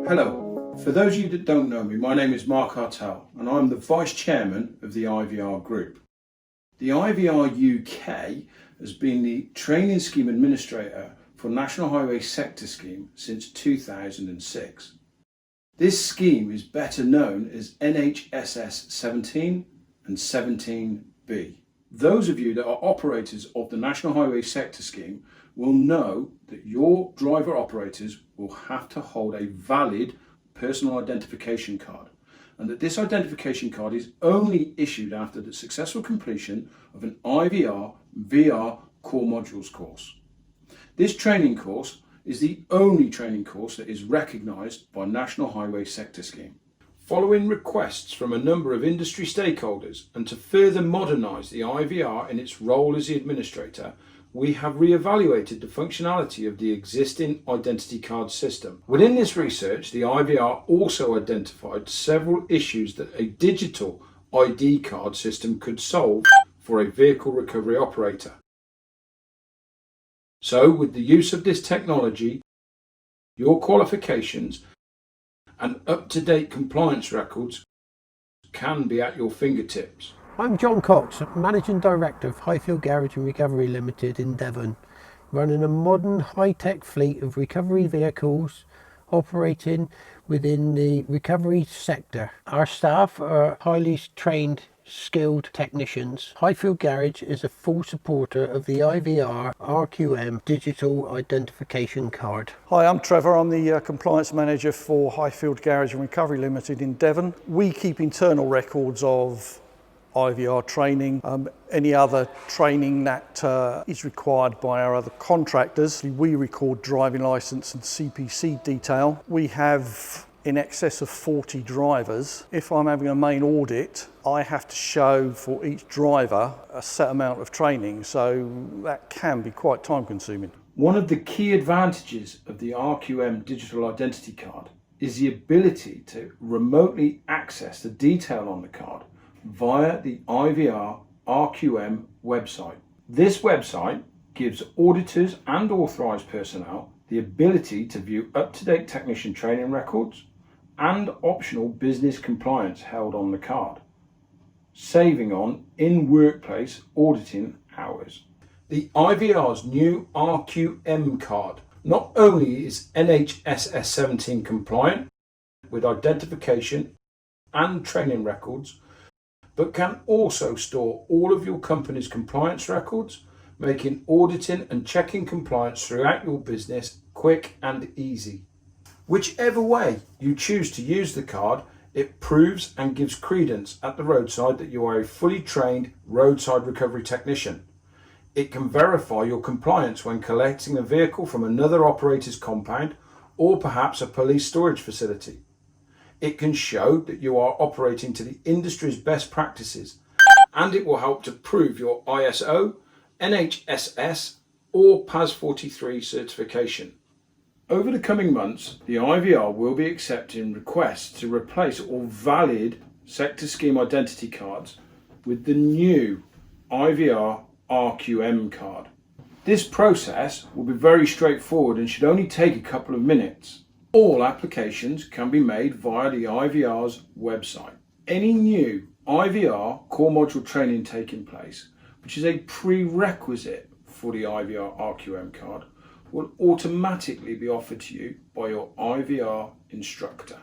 Hello, for those of you that don't know me, my name is Mark Hartel and I'm the Vice Chairman of the IVR Group. The IVR UK has been the Training Scheme Administrator for National Highway Sector Scheme since 2006. This scheme is better known as NHSS 17 and 17B. Those of you that are operators of the National Highway Sector Scheme will know that your driver operators will have to hold a valid personal identification card, and that this identification card is only issued after the successful completion of an IVR VR core modules course. This training course is the only training course that is recognised by National Highway Sector Scheme. Following requests from a number of industry stakeholders and to further modernise the IVR in its role as the administrator, we have re-evaluated the functionality of the existing identity card system. Within this research, the IVR also identified several issues that a digital ID card system could solve for a vehicle recovery operator. So, with the use of this technology, your qualifications and up-to-date compliance records can be at your fingertips. I'm John Cox, Managing Director of Highfield Garage and Recovery Limited in Devon, running a modern high-tech fleet of recovery vehicles operating within the recovery sector. Our staff are highly trained, skilled technicians. Highfield Garage is a full supporter of the IVR RQM Digital Identification Card. Hi, I'm Trevor. I'm the Compliance Manager for Highfield Garage and Recovery Limited in Devon. We keep internal records of IVR training, any other training that is required by our other contractors. We record driving licence and CPC detail. We have in excess of 40 drivers. If I'm having a main audit, I have to show for each driver a set amount of training, so that can be quite time consuming. One of the key advantages of the RQM Digital Identity Card is the ability to remotely access the detail on the card via the IVR RQM website. This website gives auditors and authorised personnel the ability to view up-to-date technician training records and optional business compliance held on the card, saving on in-workplace auditing hours. The IVR's new RQM card not only is NHSS 17 compliant with identification and training records, but can also store all of your company's compliance records, making auditing and checking compliance throughout your business quick and easy. Whichever way you choose to use the card, it proves and gives credence at the roadside that you are a fully trained roadside recovery technician. It can verify your compliance when collecting a vehicle from another operator's compound or perhaps a police storage facility. It can show that you are operating to the industry's best practices, and it will help to prove your ISO, NHSS or PAS 43 certification. Over the coming months, the IVR will be accepting requests to replace all valid sector scheme identity cards with the new IVR RQM card. This process will be very straightforward and should only take a couple of minutes. All applications can be made via the IVR's website. Any new IVR core module training taking place, which is a prerequisite for the IVR RQM card, will automatically be offered to you by your IVR instructor.